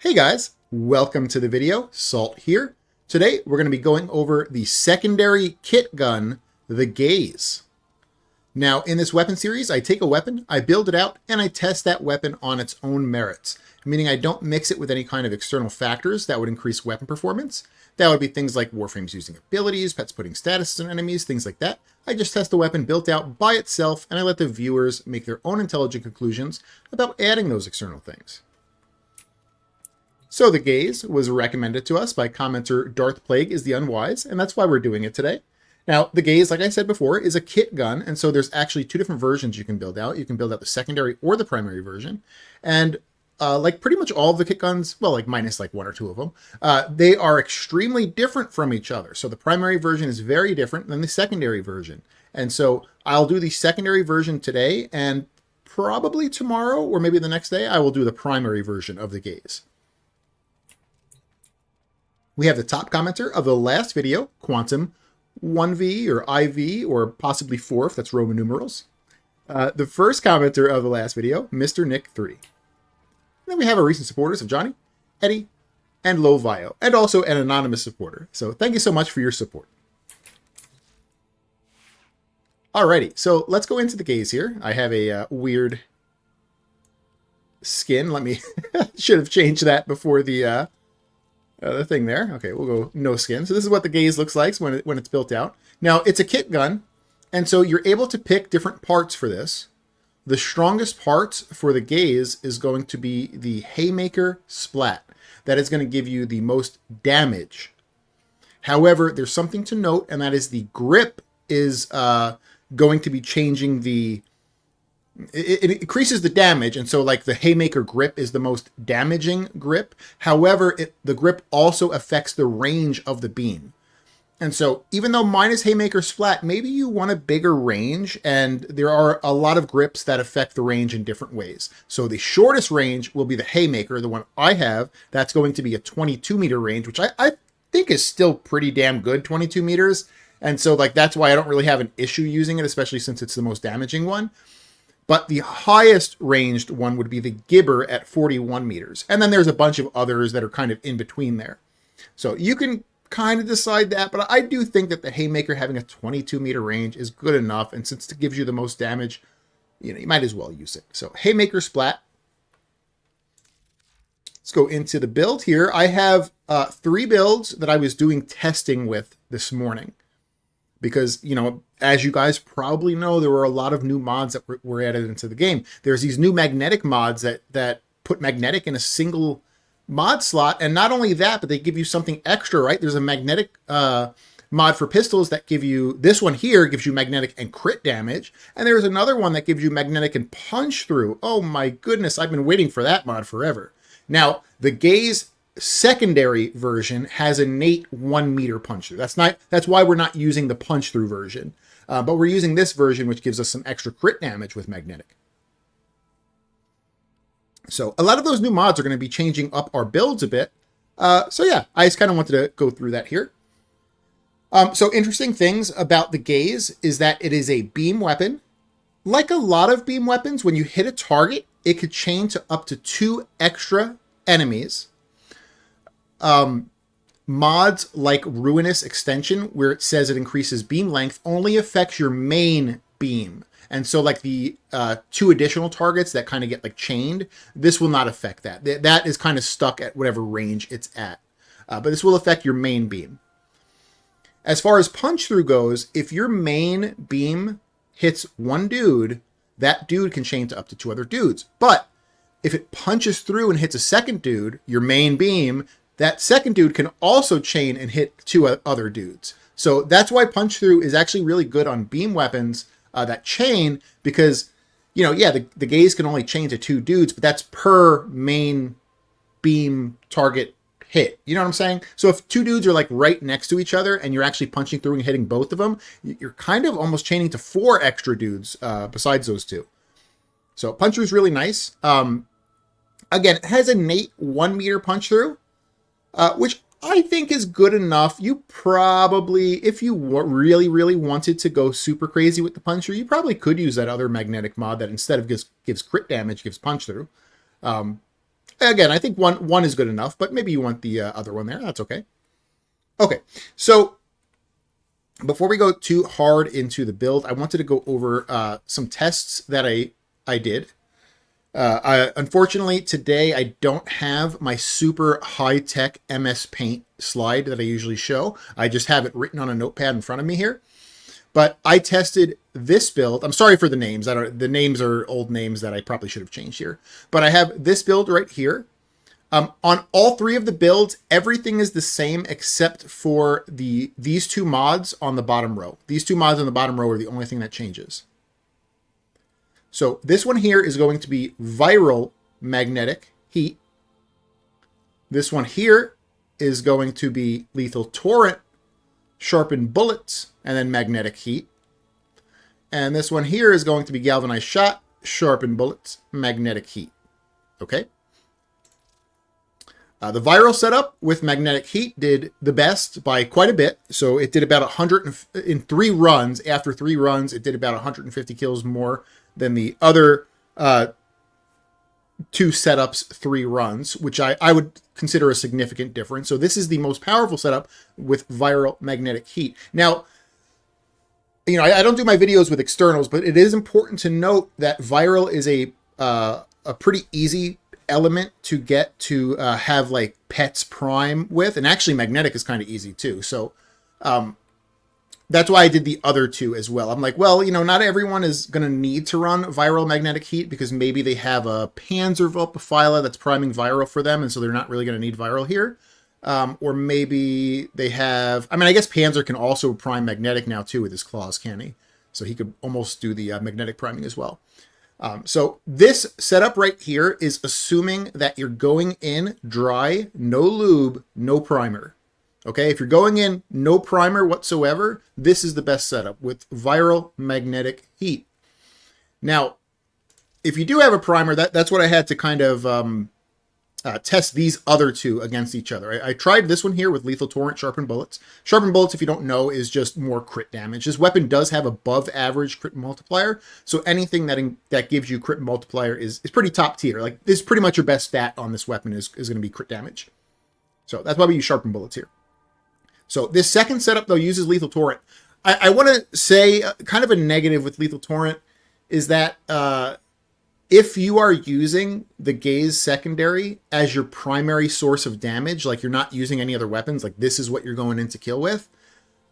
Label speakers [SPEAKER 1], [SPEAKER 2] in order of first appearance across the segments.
[SPEAKER 1] Hey guys, welcome to the video. Salt here. Today we're going to be going over the secondary kit gun, the Gaze. Now in this weapon series, I take a weapon, I build it out, and I test that weapon on its own merits, meaning I don't mix it with any kind of external factors that would increase weapon performance. That would be things like Warframes using abilities, pets putting statuses on enemies, things like that. I just test the weapon built out by itself, and I let the viewers make their own intelligent conclusions about adding those external things. So the Gaze was recommended to us by commenter Darth Plague is the Unwise, and that's why we're doing it today. Now, the Gaze, like I said before, is a kit gun, and so there's actually two different versions you can build out. You can build out the secondary or the primary version, and like pretty much all of the kit guns, well, like minus like one or two of them, they are extremely different from each other. So the primary version is very different than the secondary version. And so I'll do the secondary version today, and probably tomorrow or maybe the next day, I will do the primary version of the Gaze. We have the top commenter of the last video, Quantum 1V or IV, or possibly 4 if that's Roman numerals. The first commenter of the last video, Mr. Nick 3. And then we have our recent supporters of Johnny, Eddie, and Lovio, and also an anonymous supporter. So thank you so much for your support. Alrighty, so let's go into the Gaze here. I have a weird skin. Let me, should have changed that before the thing there. Okay, we'll go no skin. So this is what the Gaze looks like when it's built out. Now, it's a kit gun, and so you're able to pick different parts for this. The strongest parts for the Gaze is going to be the Haymaker Splat. That is going to give you the most damage. However, there's something to note, and that is the grip is going to be changing the... It increases the damage, and so like the Haymaker grip is the most damaging grip. However, the grip also affects the range of the beam. And so even though mine is Haymaker Splat, maybe you want a bigger range, and there are a lot of grips that affect the range in different ways. So the shortest range will be the Haymaker, the one I have. That's going to be a 22 meter range, which I think is still pretty damn good, 22 meters. And so like that's why I don't really have an issue using it, especially since it's the most damaging one. But the highest ranged one would be the Gibber at 41 meters. And then there's a bunch of others that are kind of in between there. So you can kind of decide that, but I do think that the Haymaker having a 22 meter range is good enough. And since it gives you the most damage, you might as well use it. So Haymaker Splat. Let's go into the build here. I have 3 builds that I was doing testing with this morning. Because, as you guys probably know, there were a lot of new mods that were added into the game. There's these new magnetic mods that put magnetic in a single mod slot. And not only that, but they give you something extra, right? There's a magnetic mod for pistols that give you, this one here gives you magnetic and crit damage. And there's another one that gives you magnetic and punch through. Oh my goodness, I've been waiting for that mod forever. Now, the Gaze secondary version has a innate 1 meter punch through. That's why we're not using the punch through version, but we're using this version, which gives us some extra crit damage with magnetic. So a lot of those new mods are going to be changing up our builds a bit. So yeah, I just kind of wanted to go through that here. So interesting things about the Gaze is that it is a beam weapon. Like a lot of beam weapons, when you hit a target, it could chain to up to 2 extra enemies. Mods like Ruinous Extension, where it says it increases beam length, only affects your main beam. And so like the 2 additional targets that kind of get like chained, this will not affect that. That is kind of stuck at whatever range it's at. But this will affect your main beam. As far as punch through goes, if your main beam hits 1 dude, that dude can chain to up to 2 other dudes. But if it punches through and hits a second dude, your main beam, that second dude can also chain and hit 2 other dudes. So that's why punch through is actually really good on beam weapons that chain, because, yeah, the Gaze can only chain to 2 dudes, but that's per main beam target hit. You know what I'm saying? So if 2 dudes are like right next to each other and you're actually punching through and hitting both of them, you're kind of almost chaining to 4 extra dudes besides those 2. So punch through is really nice. Again, it has a innate 1 meter punch through. Which I think is good enough. You probably, if you really, really wanted to go super crazy with the punch through, you probably could use that other magnetic mod that instead of gives crit damage, gives punch through. Again, I think one is good enough, but maybe you want the other one there. That's okay. Okay, so before we go too hard into the build, I wanted to go over some tests that I did. Unfortunately, today I don't have my super high-tech MS Paint slide that I usually show. I just have it written on a notepad in front of me here. But I tested this build. I'm sorry for the names. The names are old names that I probably should have changed here. But I have this build right here. On all three of the builds, everything is the same except for these two mods on the bottom row. These two mods on the bottom row are the only thing that changes. So this one here is going to be viral magnetic heat. This one here is going to be lethal torrent, sharpened bullets, and then magnetic heat. And this one here is going to be galvanized shot, sharpened bullets, magnetic heat. Okay. The viral setup with magnetic heat did the best by quite a bit. So it did about 100 in 3 runs. After 3 runs, it did about 150 kills more than the other 2 setups, 3 runs, which I would consider a significant difference. So this is the most powerful setup with viral magnetic heat. Now, you know, I don't do my videos with externals, but it is important to note that viral is a pretty easy element to get to have like pets prime with, and actually magnetic is kind of easy too. So that's why I did the other 2 as well. I'm like, well, you know, not everyone is going to need to run viral magnetic heat because maybe they have a Panzerwelpephiler that's priming viral for them, and so they're not really going to need viral here. Or maybe they have, I mean, I guess Panzer can also prime magnetic now too with his claws, can he? So he could almost do the magnetic priming as well. So this setup right here is assuming that you're going in dry, no lube, no primer. Okay, if you're going in no primer whatsoever, this is the best setup with viral magnetic heat. Now, if you do have a primer, that's what I had to kind of test these other 2 against each other. I tried this one here with lethal torrent, sharpened bullets. Sharpened bullets, if you don't know, is just more crit damage. This weapon does have above average crit multiplier, so anything that gives you crit multiplier is pretty top tier. Like, this is pretty much your best stat on this weapon is going to be crit damage. So that's why we use sharpened bullets here. So this second setup, though, uses lethal torrent. I want to say kind of a negative with lethal torrent is that if you are using the gaze secondary as your primary source of damage, like you're not using any other weapons, like this is what you're going in to kill with,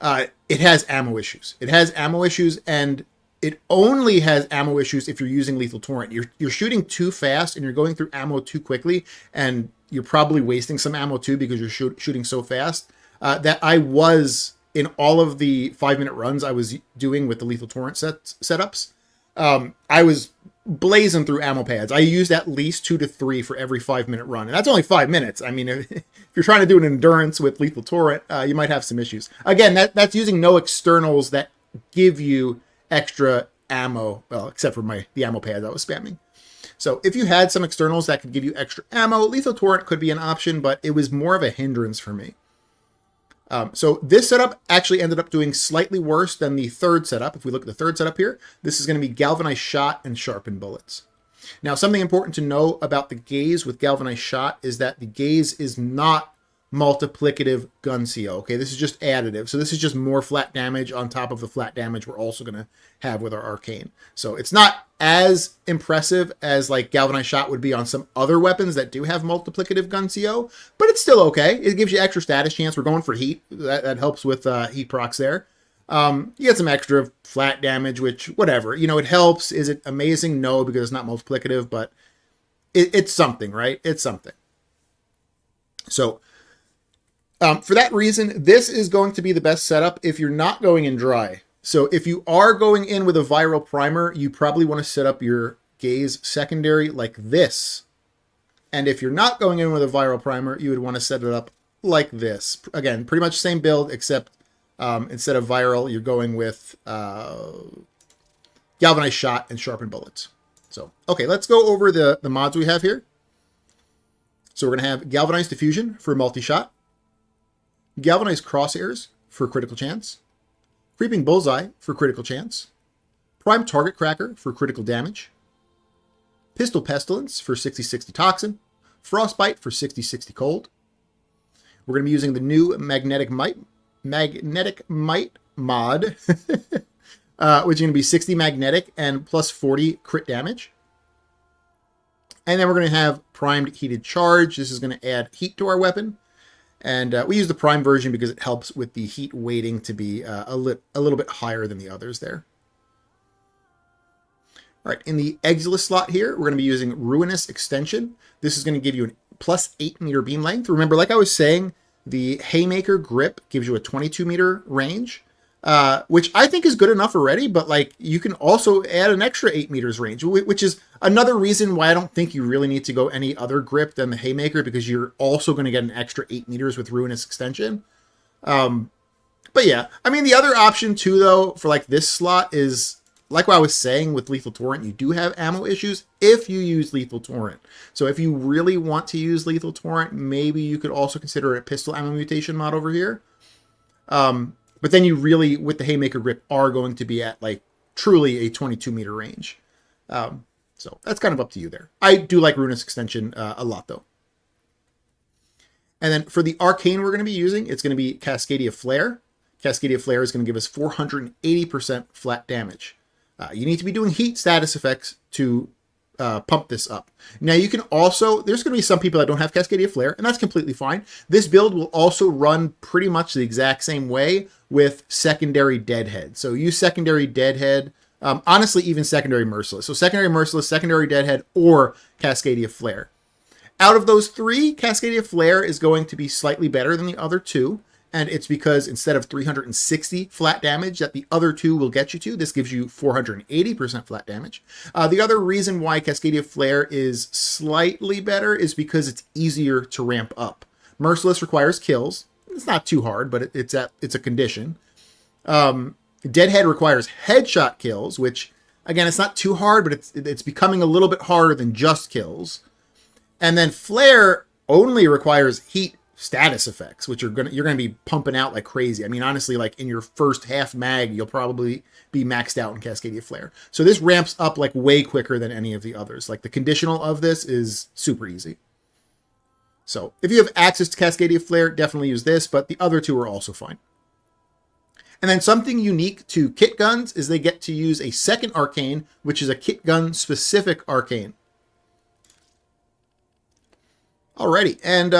[SPEAKER 1] it has ammo issues. It has ammo issues, and it only has ammo issues if you're using lethal torrent. You're shooting too fast, and you're going through ammo too quickly, and you're probably wasting some ammo too because you're shooting so fast. That I was, in all of the 5-minute runs I was doing with the lethal torrent setups, I was blazing through ammo pads. I used at least 2 to 3 for every 5-minute run. And that's only 5 minutes. I mean, if you're trying to do an endurance with lethal torrent, you might have some issues. Again, that's using no externals that give you extra ammo. Well, except for the ammo pads I was spamming. So if you had some externals that could give you extra ammo, lethal torrent could be an option, but it was more of a hindrance for me. So this setup actually ended up doing slightly worse than the third setup. If we look at the third setup here, this is going to be galvanized shot and sharpened bullets. Now, something important to know about the gaze with galvanized shot is that the gaze is not multiplicative gun CO. Okay, this is just additive. So this is just more flat damage on top of the flat damage we're also going to have with our arcane. So it's not as impressive as like galvanized shot would be on some other weapons that do have multiplicative gun CO, but it's still okay. It gives you extra status chance. We're going for heat. That helps with heat procs there. You get some extra flat damage, which whatever, you know, it helps. Is it amazing? No, because it's not multiplicative, but it's something, right? It's something. So for that reason, this is going to be the best setup if you're not going in dry. So if you are going in with a viral primer, you probably want to set up your gaze secondary like this. And if you're not going in with a viral primer, you would want to set it up like this. Again, pretty much same build, except instead of viral, you're going with galvanized shot and sharpened bullets. So, okay, let's go over the mods we have here. So we're going to have galvanized diffusion for multi-shot, galvanized crosshairs for critical chance, creeping bullseye for critical chance, prime target cracker for critical damage, pistol pestilence for 60-60 toxin, Frostbite for 60-60 cold. We're going to be using the new Magnetic Might mod, which is going to be 60 magnetic and plus 40 crit damage. And then we're going to have Primed Heated Charge. This is going to add heat to our weapon. And we use the Prime version because it helps with the heat weighting to be a little bit higher than the others there. All right, in the Exilus slot here, we're going to be using Ruinous Extension. This is going to give you a plus 8 meter beam length. Remember, like I was saying, the Haymaker grip gives you a 22 meter range, which I think is good enough already, but like you can also add an extra 8 meters range, which is another reason why I don't think you really need to go any other grip than the Haymaker, because you're also going to get an extra 8 meters with Ruinous Extension. But yeah, I mean, the other option too, though, for like this slot is, like what I was saying with Lethal Torrent, you do have ammo issues if you use Lethal Torrent. So if you really want to use Lethal Torrent, maybe you could also consider a pistol ammo mutation mod over here. But then you really, with the Haymaker grip, are going to be at like truly a 22 meter range. So that's kind of up to you there. I do like Ruinous Extension a lot, though. And then for the Arcane we're going to be using, it's going to be Cascadia Flare. Cascadia Flare is going to give us 480% flat damage. You need to be doing heat status effects to pump this up. Now you can also, there's going to be some people that don't have Cascadia Flare, and that's completely fine. This build will also run pretty much the exact same way with Secondary Deadhead. So use Secondary Deadhead, honestly even Secondary Merciless. So Secondary Merciless, Secondary Deadhead, or Cascadia Flare. Out of those three, Cascadia Flare is going to be slightly better than the other two. And it's because instead of 360 flat damage that the other two will get you to, this gives you 480% flat damage. The other reason why Cascadia Flare is slightly better is because it's easier to ramp up. Merciless requires kills. It's not too hard, but it's a condition. Deadhead requires headshot kills, which, again, it's not too hard, but it's becoming a little bit harder than just kills. And then Flare only requires heat status effects, which you're gonna be pumping out like crazy. I mean, honestly, like in your first half mag, you'll probably be maxed out in Cascadia Flare. So this ramps up like way quicker than any of the others. Like the conditional of this is super easy. So if you have access to Cascadia Flare, definitely use this, but the other two are also fine. And then something unique to Kitguns is they get to use a second arcane, which is a Kitgun specific arcane. Alrighty, and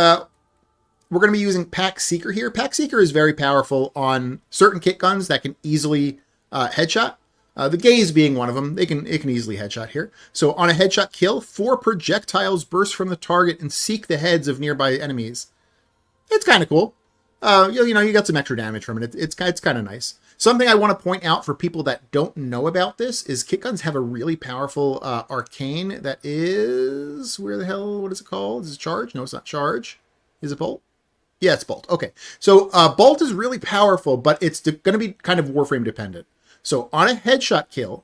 [SPEAKER 1] we're going to be using Pack Seeker here. Pack Seeker is very powerful on certain kit guns that can easily headshot. The Gaze being one of them, it can easily headshot here. So on a headshot kill, 4 projectiles burst from the target and seek the heads of nearby enemies. It's kind of cool. You know, you got some extra damage from it. It's kind of nice. Something I want to point out for people that don't know about this is kit guns have a really powerful arcane that is, what is it called? Is it Charge? No, it's not Charge. Is it Bolt? Yeah, it's Bolt. Okay. So Bolt is really powerful, but it's going to be kind of Warframe dependent. So on a headshot kill,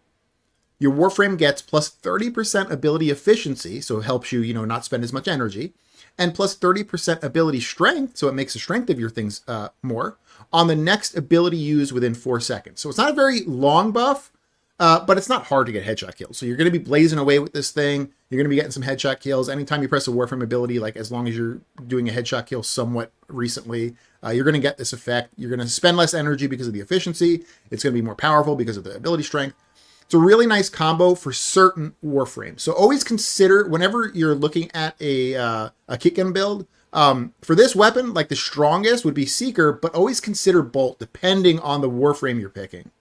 [SPEAKER 1] your Warframe gets plus 30% ability efficiency, so it helps you, you know, not spend as much energy, and plus 30% ability strength, so it makes the strength of your things more, on the next ability used within 4 seconds. So it's not a very long buff, but it's not hard to get headshot kills. So you're going to be blazing away with this thing. You're going to be getting some headshot kills. Anytime you press a Warframe ability, like as long as you're doing a headshot kill somewhat recently, you're going to get this effect. You're going to spend less energy because of the efficiency. It's going to be more powerful because of the ability strength. It's a really nice combo for certain Warframes. So always consider, whenever you're looking at a Kitgun build, for this weapon, like the strongest would be Seeker, but always consider Bolt depending on the Warframe you're picking.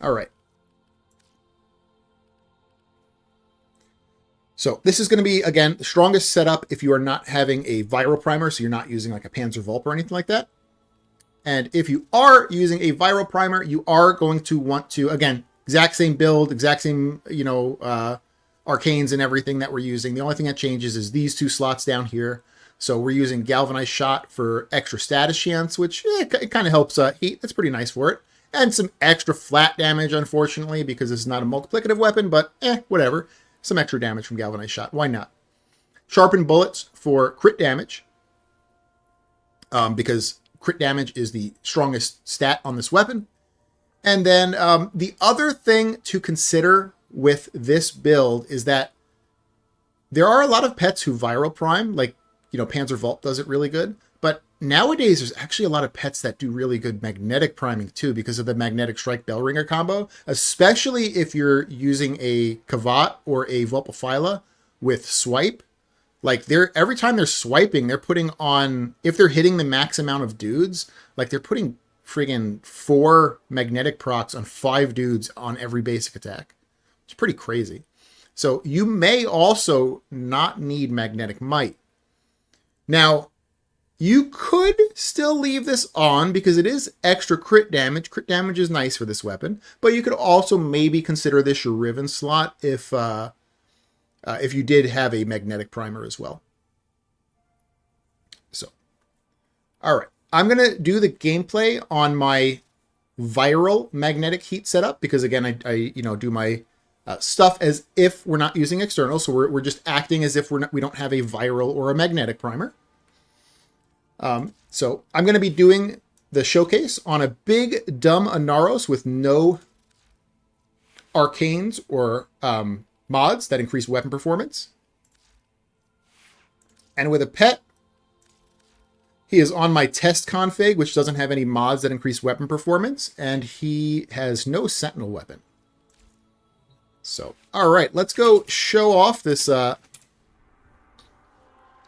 [SPEAKER 1] All right. So this is going to be, again, the strongest setup if you are not having a viral primer, so you're not using like a Panzer Vulp or anything like that. And if you are using a viral primer, you are going to want to, again, exact same build, exact same, you know, arcanes and everything that we're using. The only thing that changes is these two slots down here. So we're using Galvanized Shot for extra status chance, which it kind of helps heat. That's pretty nice for it. And some extra flat damage, unfortunately, because this is not a multiplicative weapon, but whatever. Some extra damage from Galvanized Shot. Why not? Sharpened Bullets for crit damage, because crit damage is the strongest stat on this weapon. And then the other thing to consider with this build is that There are a lot of pets who viral prime, like, you know, Panzervault does it really good. But nowadays, there's actually a lot of pets that do really good magnetic priming too, because of the magnetic strike Bellringer combo, especially if you're using a Kavat or a Vulpaphyla with swipe. Like, every time they're swiping, they're putting on, if they're hitting the max amount of dudes, like they're putting friggin' 4 magnetic procs on 5 dudes on every basic attack. It's pretty crazy. So you may also not need magnetic might. Now, you could still leave this on because it is extra crit damage. Crit damage is nice for this weapon, but you could also maybe consider this your Riven slot if you did have a magnetic primer as well. So, all right. I'm going to do the gameplay on my viral magnetic heat setup because, again, I you know, do my stuff as if we're not using external. So we're just acting as if we don't have a viral or a magnetic primer. So I'm going to be doing the showcase on a big, dumb Anaros with no arcanes or mods that increase weapon performance. And with a pet, he is on my test config, which doesn't have any mods that increase weapon performance, and he has no sentinel weapon. So, all right, let's go show off this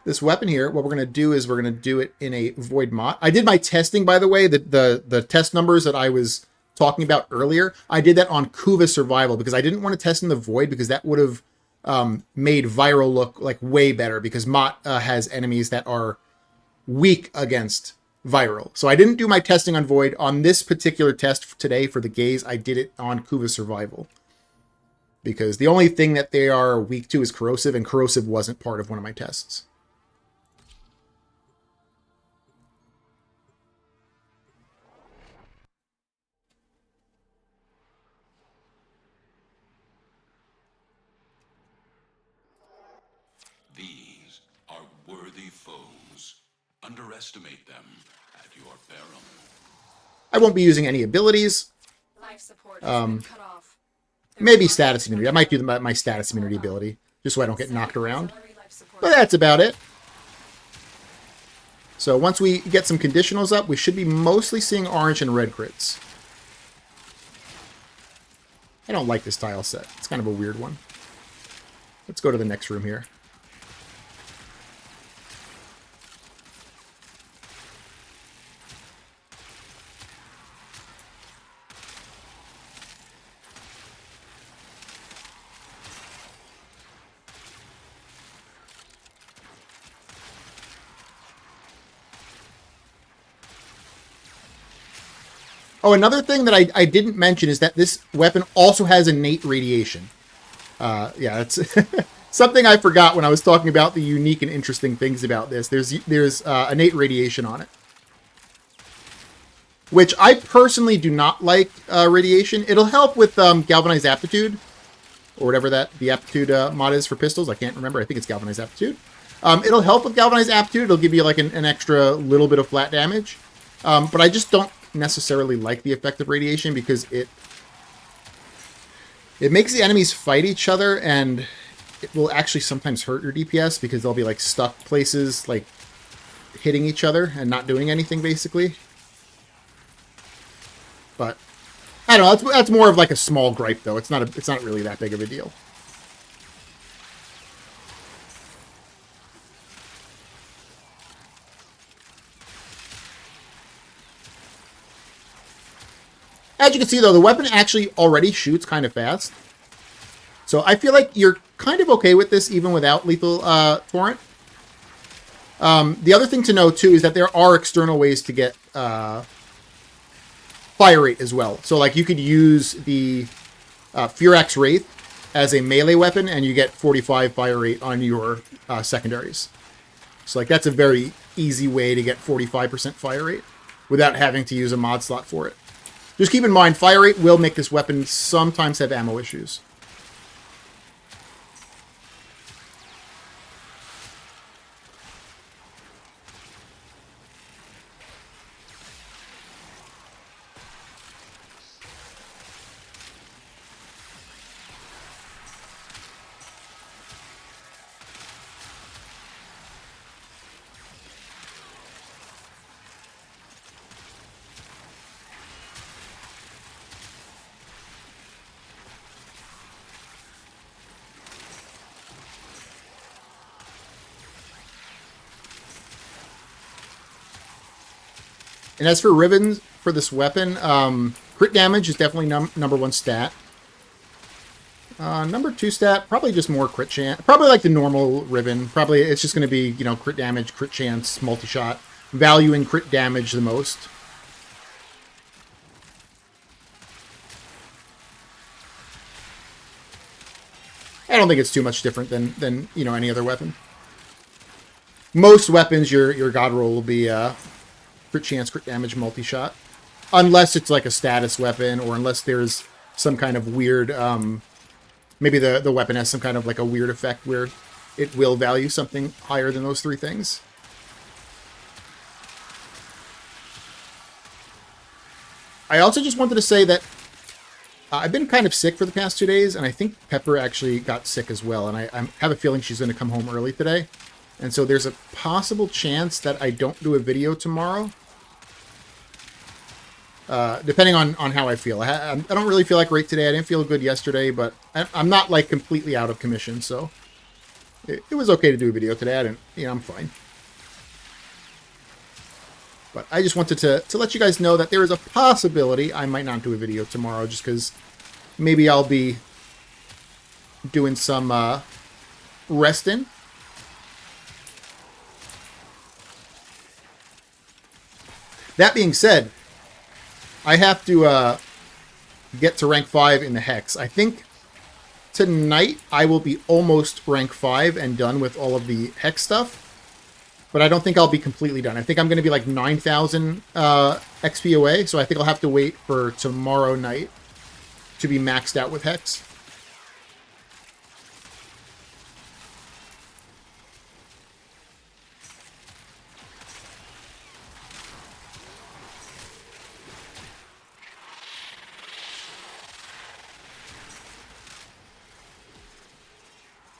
[SPEAKER 1] this weapon here. What we're going to do is we're going to do it in a void mod. I did my testing, by the way, the test numbers that I was talking about earlier. I did that on Kuva Survival because I didn't want to test in the void because that would have made viral look like way better because Mott has enemies that are weak against viral. So I didn't do my testing on void. On this particular test today for the gaze, I did it on Kuva Survival because the only thing that they are weak to is corrosive, and corrosive wasn't part of one of my tests.
[SPEAKER 2] These are worthy foes. Underestimate them at your peril.
[SPEAKER 1] I won't be using any abilities.
[SPEAKER 3] Life support has been cut off.
[SPEAKER 1] Maybe status immunity. I might do my status immunity ability just so I don't get knocked around. But that's about it. So once we get some conditionals up, we should be mostly seeing orange and red crits. I don't like this tile set. It's kind of a weird one. Let's go to the next room here. Oh, another thing that I didn't mention is that this weapon also has innate radiation. Yeah, that's something I forgot when I was talking about the unique and interesting things about this. There's innate radiation on it, which I personally do not like radiation. It'll help with galvanized aptitude, or whatever the aptitude mod is for pistols. I can't remember. I think it's galvanized aptitude. It'll help with galvanized aptitude. It'll give you like an extra little bit of flat damage. But I just don't necessarily like the effect of radiation because it makes the enemies fight each other, and it will actually sometimes hurt your DPS because they'll be like stuck places, like hitting each other and not doing anything basically. But I don't know. That's more of like a small gripe though. It's not really that big of a deal. As you can see, though, the weapon actually already shoots kind of fast. So I feel like you're kind of okay with this even without lethal torrent. The other thing to know, too, is that there are external ways to get fire rate as well. So, like, you could use the Furax Wraith as a melee weapon, and you get 45 fire rate on your secondaries. So, like, that's a very easy way to get 45% fire rate without having to use a mod slot for it. Just keep in mind, fire rate will make this weapon sometimes have ammo issues. And as for ribbons for this weapon, crit damage is definitely number one stat. Number two stat, probably just more crit chance. Probably like the normal ribbon. Probably it's just going to be, you know, crit damage, crit chance, multi-shot. Valuing crit damage the most. I don't think it's too much different than you know, any other weapon. Most weapons, your god roll will be crit chance, crit damage, multi-shot. Unless it's like a status weapon, or unless there's some kind of weird... maybe the weapon has some kind of like a weird effect where it will value something higher than those three things. I also just wanted to say that I've been kind of sick for the past 2 days, and I think Pepper actually got sick as well, and I have a feeling she's going to come home early today. And so there's a possible chance that I don't do a video tomorrow. Depending on how I feel. I don't really feel like great today. I didn't feel good yesterday, but I'm not like completely out of commission, so it was okay to do a video today. I'm fine. But I just wanted to let you guys know that there is a possibility I might not do a video tomorrow, just because maybe I'll be doing some resting. That being said, I have to get to rank 5 in the Hex. I think tonight I will be almost rank 5 and done with all of the Hex stuff. But I don't think I'll be completely done. I think I'm going to be like 9,000 XP away. So I think I'll have to wait for tomorrow night to be maxed out with Hex.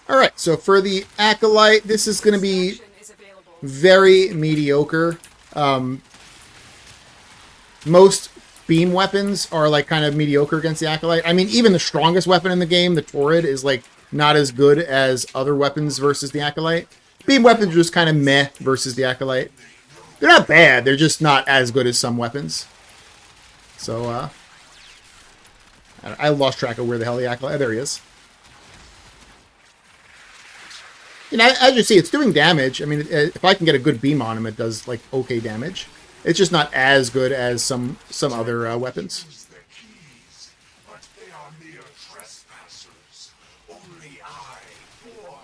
[SPEAKER 1] Alright, so for the Acolyte, this is going to be very mediocre. Most beam weapons are like kind of mediocre against the Acolyte. I mean, even the strongest weapon in the game, the Torrid, is like not as good as other weapons versus the Acolyte. Beam weapons are just kind of meh versus the Acolyte. They're not bad, they're just not as good as some weapons. So, I lost track of where the hell the Acolyte... Oh, there he is. You know, as you see, it's doing damage. I mean, if I can get a good beam on him, it does, like, okay damage. It's just not as good as some other weapons.
[SPEAKER 4] But they are mere trespassers. Only I, Thor,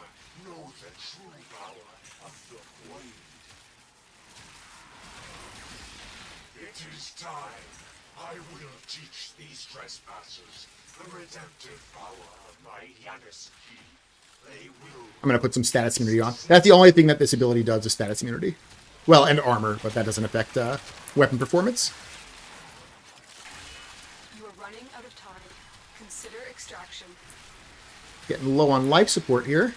[SPEAKER 4] know the true power of the blade. It is time. I will teach these trespassers the redemptive power of my Yanis key.
[SPEAKER 1] I'm going to put some status immunity on. That's the only thing that this ability does is status immunity. Well, and armor, but that doesn't affect weapon performance.
[SPEAKER 3] You are running out of time. Consider extraction.
[SPEAKER 1] Getting low on life support here.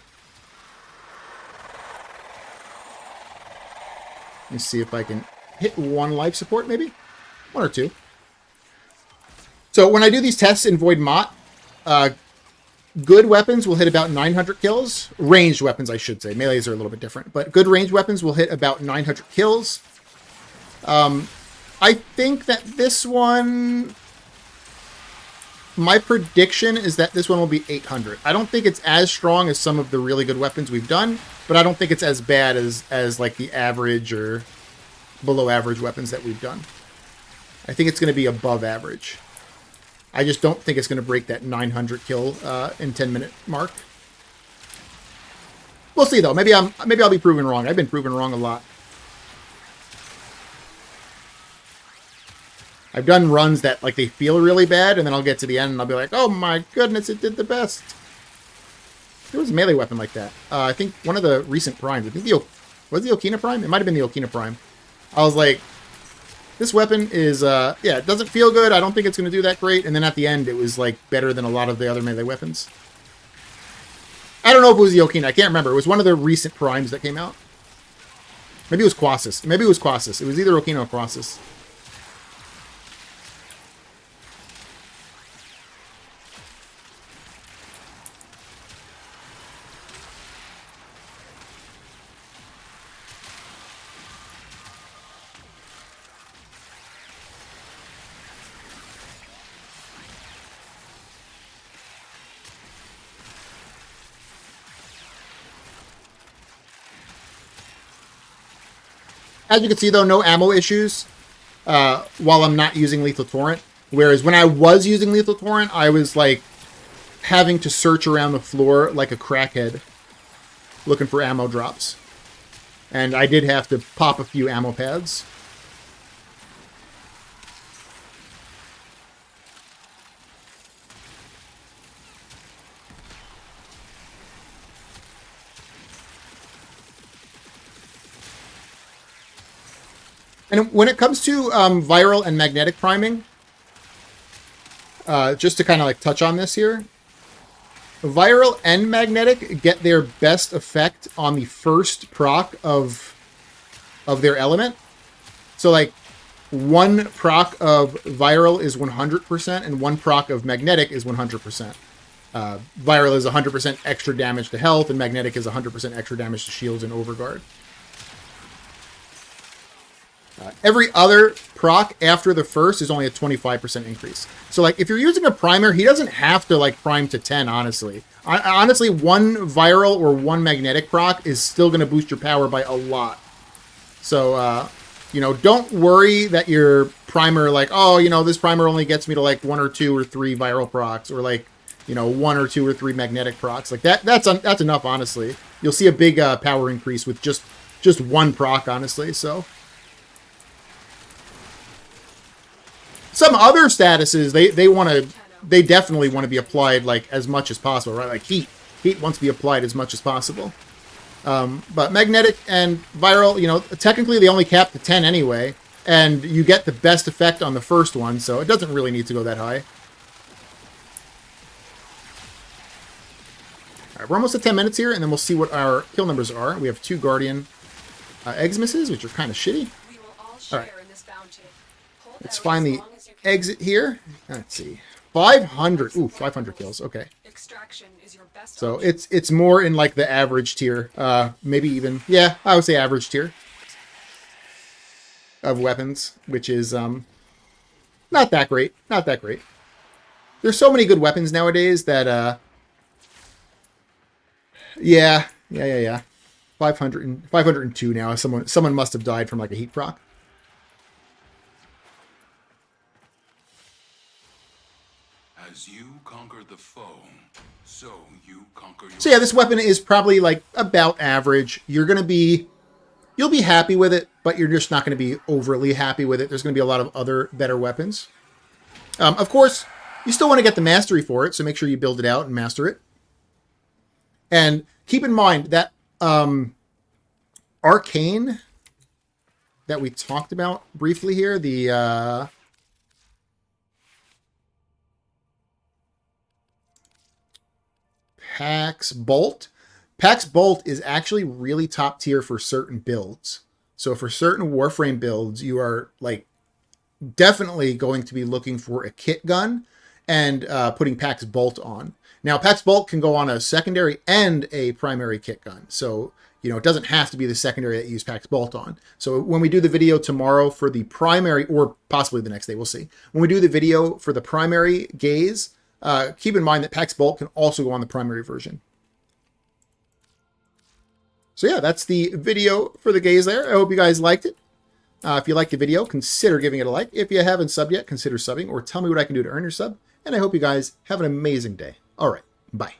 [SPEAKER 1] Let me see if I can hit 1 life support, maybe? 1 or 2. So when I do these tests in Void Mott, good weapons will hit about 900 kills. Ranged weapons, I should say. Melees are a little bit different. But good ranged weapons will hit about 900 kills. I think that this one... My prediction is that this one will be 800. I don't think it's as strong as some of the really good weapons we've done. But I don't think it's as bad as like the average or below average weapons that we've done. I think it's going to be above average. I just don't think it's going to break that 900 kill in 10-minute mark. We'll see though. Maybe I'll be proven wrong. I've been proven wrong a lot. I've done runs that like they feel really bad, and then I'll get to the end and I'll be like, "Oh my goodness, it did the best." There was a melee weapon like that. I think one of the recent primes. I think was the Okina Prime. It might have been the Okina Prime. I was like, this weapon is, yeah, it doesn't feel good. I don't think it's going to do that great. And then at the end, it was, like, better than a lot of the other melee weapons. I don't know if it was the Okina. I can't remember. It was one of the recent primes that came out. Maybe it was Quasis. Maybe it was Quasis. It was either Okina or Quasis. As you can see, though, no ammo issues while I'm not using Lethal Torrent. Whereas when I was using Lethal Torrent, I was, like, having to search around the floor like a crackhead looking for ammo drops. And I did have to pop a few ammo pads. And when it comes to viral and magnetic priming, just to kind of like touch on this here, viral and magnetic get their best effect on the first proc of their element. So like one proc of viral is 100% and one proc of magnetic is 100%. Viral is 100% extra damage to health and magnetic is 100% extra damage to shields and overguard. Every other proc after the first is only a 25% increase. So, like, if you're using a primer, he doesn't have to, like, prime to 10, honestly. Honestly, one viral or one magnetic proc is still going to boost your power by a lot. So, you know, don't worry that your primer, like, oh, you know, this primer only gets me to, like, 1 or 2 or 3 viral procs, or, like, you know, 1 or 2 or 3 magnetic procs. Like, that's enough, honestly. You'll see a big power increase with just one proc, honestly, so... Some other statuses, they definitely want to be applied like as much as possible, right? Like heat wants to be applied as much as possible. But magnetic and viral, you know, technically they only cap to 10 anyway, and you get the best effect on the first one, so it doesn't really need to go that high. All right, we're almost at 10 minutes here, and then we'll see what our kill numbers are. We have 2 Guardian eggs misses, which are kind of shitty.
[SPEAKER 3] We will all share
[SPEAKER 1] right.
[SPEAKER 3] in this bounty. Hold
[SPEAKER 1] Let's
[SPEAKER 3] out
[SPEAKER 1] find
[SPEAKER 3] as
[SPEAKER 1] the
[SPEAKER 3] long as you can.
[SPEAKER 1] exit here. Let's see. 500. Ooh, 500 kills. Okay.
[SPEAKER 3] Extraction is your best
[SPEAKER 1] So
[SPEAKER 3] option.
[SPEAKER 1] it's more in like the average tier. Maybe even, yeah, I would say average tier of weapons, which is not that great. Not that great. There's so many good weapons nowadays that yeah. 502 now. Someone must have died from like a heat proc.
[SPEAKER 2] As you conquer the foe, so you conquer your...
[SPEAKER 1] So yeah, this weapon is probably like about average. You'll be happy with it, but you're just not going to be overly happy with it. There's going to be a lot of other better weapons. Of course, you still want to get the mastery for it, so make sure you build it out and master it. And keep in mind that Arcane that we talked about briefly here, the Pax Bolt. Pax Bolt is actually really top tier for certain builds. So for certain Warframe builds, you are like definitely going to be looking for a Kitgun and putting Pax Bolt on. Now, Pax Bolt can go on a secondary and a primary Kitgun. So, you know, it doesn't have to be the secondary that you use Pax Bolt on. So when we do the video tomorrow for the primary, or possibly the next day, we'll see. When we do the video for the primary gaze, keep in mind that Pax Bolt can also go on the primary version. So yeah, that's the video for the gaze there. I hope you guys liked it. If you liked the video, consider giving it a like. If you haven't subbed yet, consider subbing, or tell me what I can do to earn your sub. And I hope you guys have an amazing day. All right, bye.